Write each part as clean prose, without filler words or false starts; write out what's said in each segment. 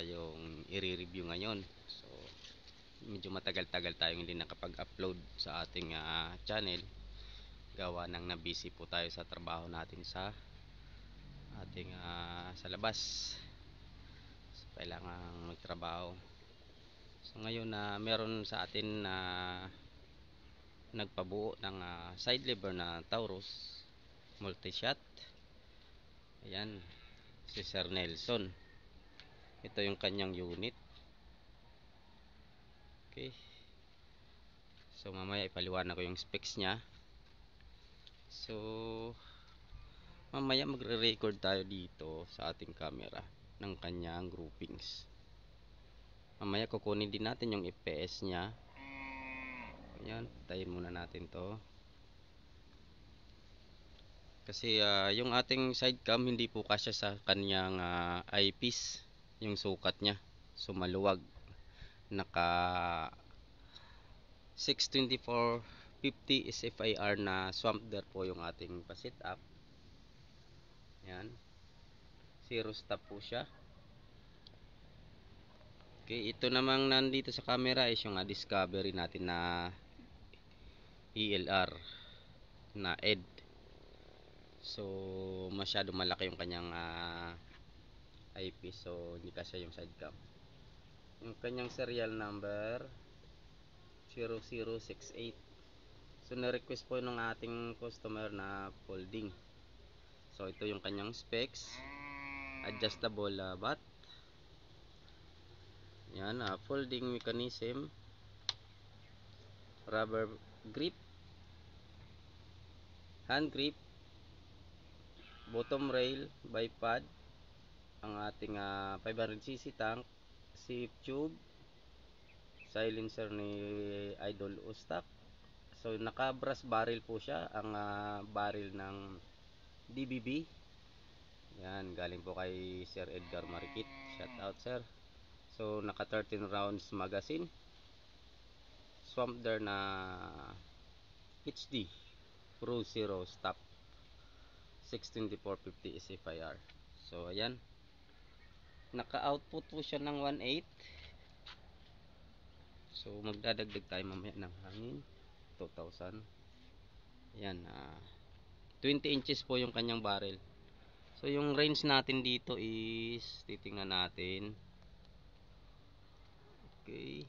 tayong i-review ngayon. So medyo matagal-tagal tayong hindi nakapag-upload sa ating channel, gawa ng na-busy po tayo sa trabaho natin sa ating sa labas. So, kailangan magtrabaho. So ngayon meron sa atin na nagpabuo ng side lever na Taurus multi-shot. Ayan, si Sir Nelson. Ito yung kanyang unit. Okay. So mamaya ipaliwanag ko yung specs niya. So mamaya magre-record tayo dito sa ating camera ng kanyang groupings. Mamaya kukunin din natin yung FPS niya. Ayan, tayin muna natin to. Kasi yung ating side cam hindi po kasya sa kanyang eyepiece, yung sukat niya. So maluwag. Naka 624-50 SFIR na Swampder po yung ating pa-set up. Yan, zero stop po siya. Okay, ito namang nandito sa camera is yung discovery natin na ELR na ED. So masyado malaki yung kanyang eyepiece, so hindi kasi yung side cam. Yung kanyang serial number 0068. So na-request po ng ating customer na folding. So ito yung kanyang specs. Adjustable bat. Yan, folding mechanism, rubber grip, hand grip, bottom rail, bipod, ang ating 500cc tank, safe tube, silencer ni Idol Ustak. So naka brass barrel po siya, ang barrel ng DBB. Yan, galing po kay Sir Edgar Marikit. Shout out sir. So naka 13 rounds magazine. Swampder na HD Pro Zero Stop 624-50 SFIR. So ayan, naka-output po siya ng 1.8. So magdadagdag tayo mamaya ng hangin 2,000. Ayan, 20 inches po yung kanyang barrel. So yung range natin dito is, titingnan natin. Okay,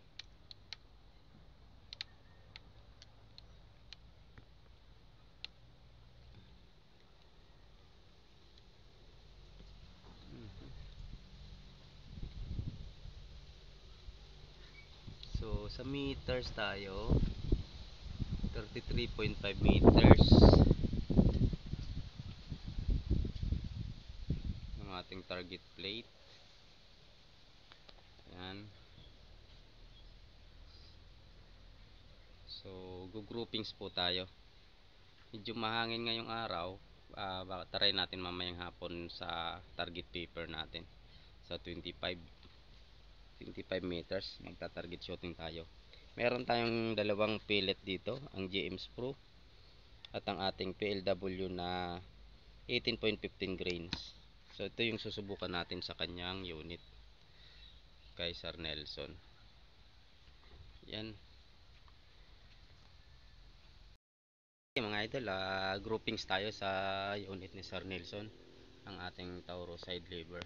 so sa meters tayo 33.5 meters ang ating target plate. Ayan. So groupings po tayo. Medyo mahangin ngayong araw. Baka try natin mamayang hapon sa target paper natin sa 25 meters. Magta-target shooting tayo. Meron tayong dalawang pellet dito, ang GM's Pro at ang ating PLW na 18.15 grains. So ito yung susubukan natin sa kanyang unit kay Sir Nelson. Yan. Okay, mga idol, groupings tayo sa unit ni Sir Nelson, ang ating Taurus side lever.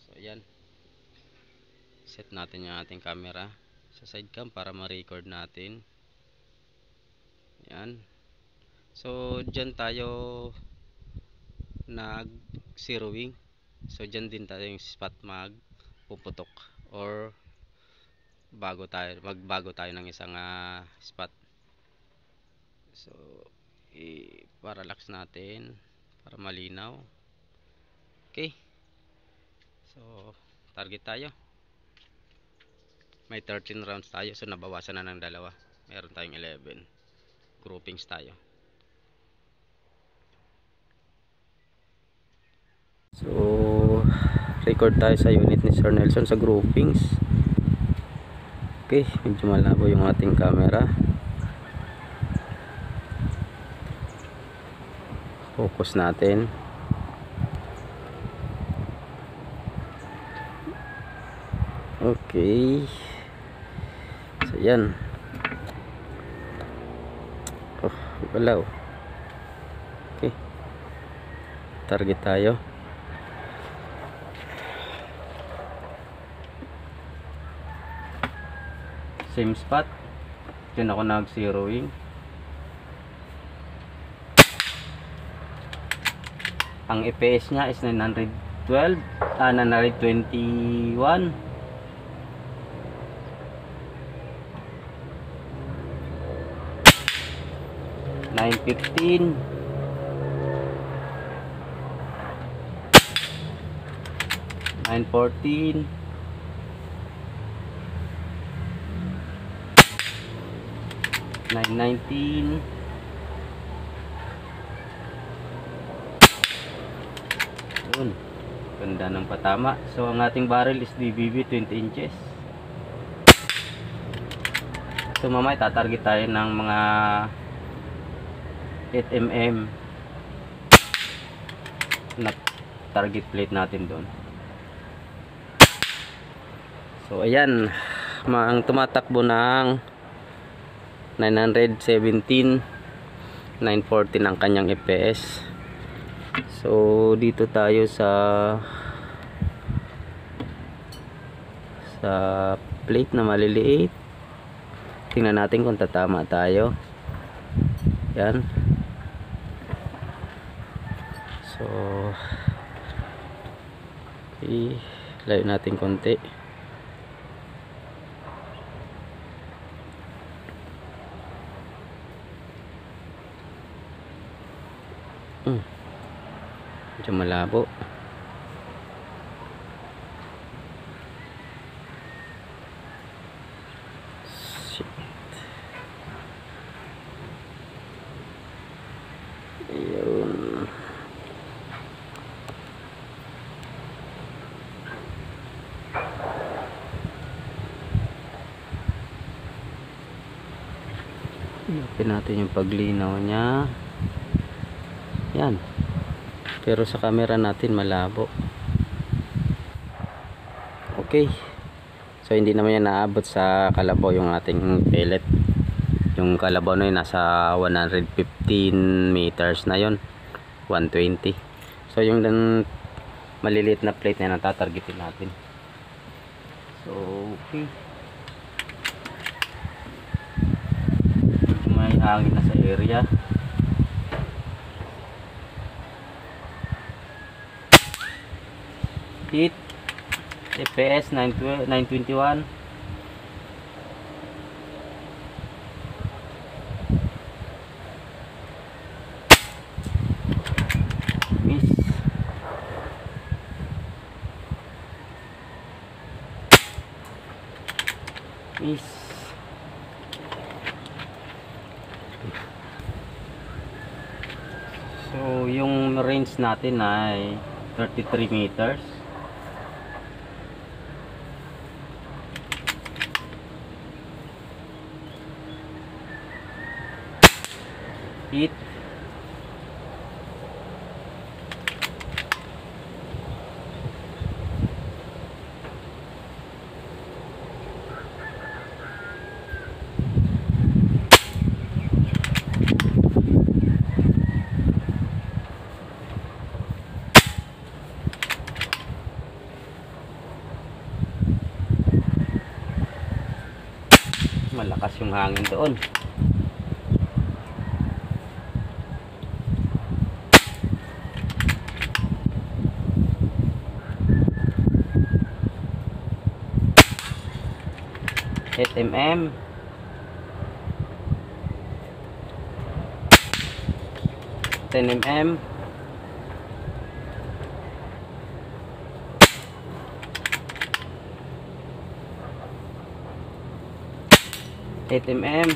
So yan, set natin yung ating camera sa side cam para ma-record natin. Yan. So dyan tayo nag zeroing. So dyan din tayo yung spot mag puputok or magbago tayo ng isang spot. So i-parallax natin para malinaw. Okay, so target tayo. May 13 rounds tayo, so nabawasan na ng dalawa. Meron tayong 11 groupings tayo. So record tayo sa unit ni Sir Nelson sa groupings. Okay, medyo malabo yung ating camera. Focus natin. Okay. So yan. Oh, galaw. Okay. Target tayo. Same spot. Diyan ako nag-zeroing. Ang EPS niya is 912, 921. 915. 914. 919. Yun, ganda ng patama. So ang ating barrel is DBB 20 inches. So mamaya tatarget tayo ng mga 8mm na target plate natin doon. So ayan, ang tumatakbo ng 917, 914 ang kanyang FPS. So dito tayo sa plate na maliliit. Tingnan natin kung tatama tayo. Yan. So okay, layo natin konti. Medyo malabo. Shit. Ayun. Ilapin natin yung paglinaw niya. Yan. Pero sa camera natin malabo. Okay. So hindi naman yan naabot sa kalabaw yung ating pellet. Yung kalabaw na yun nasa 115 meters na yon, 120. So yung maliliit na plate na natatargetin natin. So okay. May hangin na sa area. Hit FPS 921. Miss. Miss. So yung range natin ay 33 meters. Hit. Malakas yung hangin doon. mm 10mm 8mm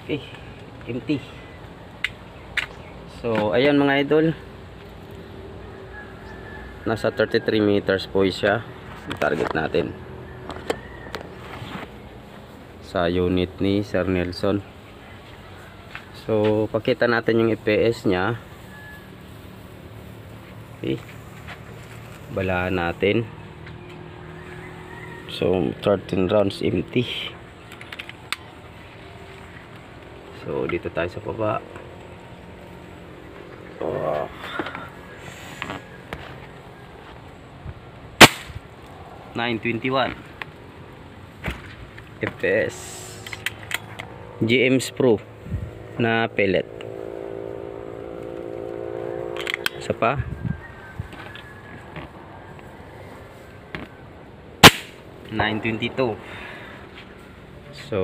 okay, empty. So ayan mga idol, nasa 33 meters po siya yung target natin sa unit ni Sir Nelson. So pakita natin yung EPS nya. Okay, balaan natin. So 13 rounds empty. So dito tayo sa baba. Oh. 921 FPS GM's Pro na pellet. Isa pa. $9.22. So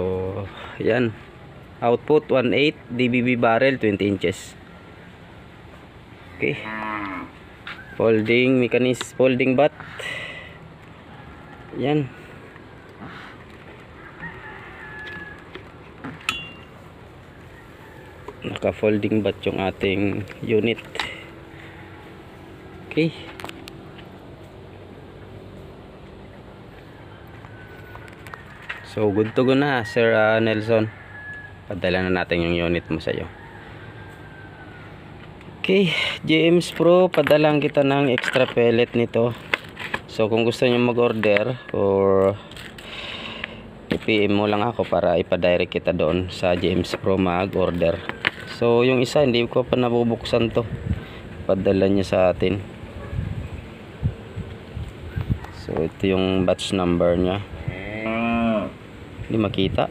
yan, output 1.8 DBB barrel 20 inches. Okay, folding mechanism, folding bat. Yan, naka folding bat yung ating unit. Okay, so good to go na Sir Nelson. Padala na natin yung unit mo sa iyo. Okay, GM's Pro, padalang kita ng extra pellet nito. So kung gusto niyo mag-order or i-PM mo lang ako para ipa-direct kita doon sa GM's Pro mag-order. So yung isa hindi ko pa nabubuksan to. Padala niya sa atin. So ito yung batch number niya. Hindi makita.